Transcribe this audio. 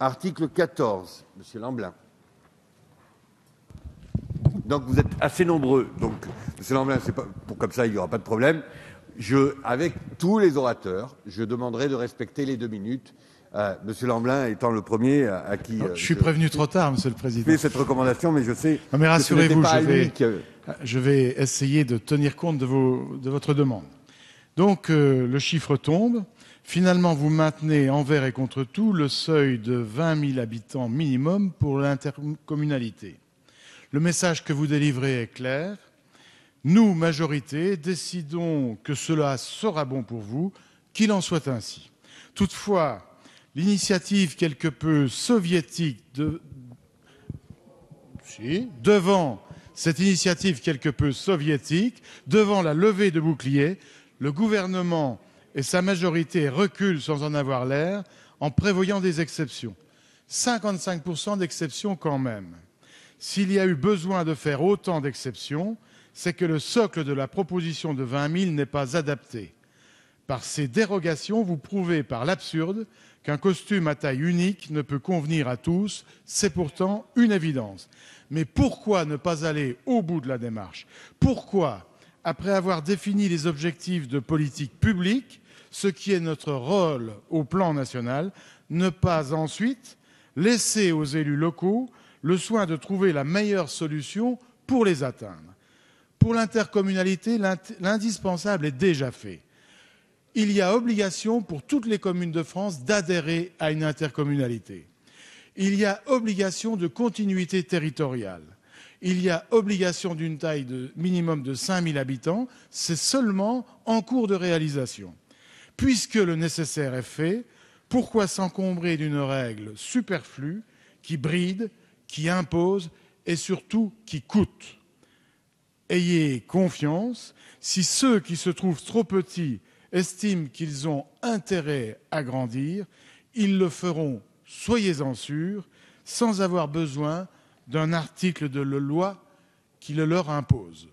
Article 14, Monsieur Lamblin. Donc vous êtes assez nombreux. Donc, Monsieur Lamblin, c'est pas, comme ça, il n'y aura pas de problème. Avec tous les orateurs, je demanderai de respecter les 2 minutes. Monsieur Lamblin étant le premier à qui... je suis prévenu trop tard, Monsieur le Président. Je fais cette recommandation, mais je sais... Non, mais rassurez-vous, je vais essayer de tenir compte de votre demande. Donc, le chiffre tombe. Finalement, vous maintenez envers et contre tout le seuil de 20 000 habitants minimum pour l'intercommunalité. Le message que vous délivrez est clair. Nous, majorité, décidons que cela sera bon pour vous, qu'il en soit ainsi. Toutefois, l'initiative quelque peu soviétique devant cette initiative quelque peu soviétique, devant la levée de boucliers, le gouvernement et sa majorité reculent sans en avoir l'air en prévoyant des exceptions. 55% d'exceptions quand même. S'il y a eu besoin de faire autant d'exceptions, c'est que le socle de la proposition de 20 000 n'est pas adapté. Par ces dérogations, vous prouvez par l'absurde qu'un costume à taille unique ne peut convenir à tous. C'est pourtant une évidence. Mais pourquoi ne pas aller au bout de la démarche? Pourquoi, après avoir défini les objectifs de politique publique, ce qui est notre rôle au plan national, ne pas ensuite laisser aux élus locaux le soin de trouver la meilleure solution pour les atteindre? Pour l'intercommunalité, l'indispensable est déjà fait. Il y a obligation pour toutes les communes de France d'adhérer à une intercommunalité. Il y a obligation de continuité territoriale. Il y a obligation d'une taille minimum de 5 000 habitants. C'est seulement en cours de réalisation. Puisque le nécessaire est fait, pourquoi s'encombrer d'une règle superflue qui bride, qui impose et surtout qui coûte? Ayez confiance, si ceux qui se trouvent trop petits estiment qu'ils ont intérêt à grandir, ils le feront, soyez-en sûrs, sans avoir besoin d'un article de la loi qui le leur impose.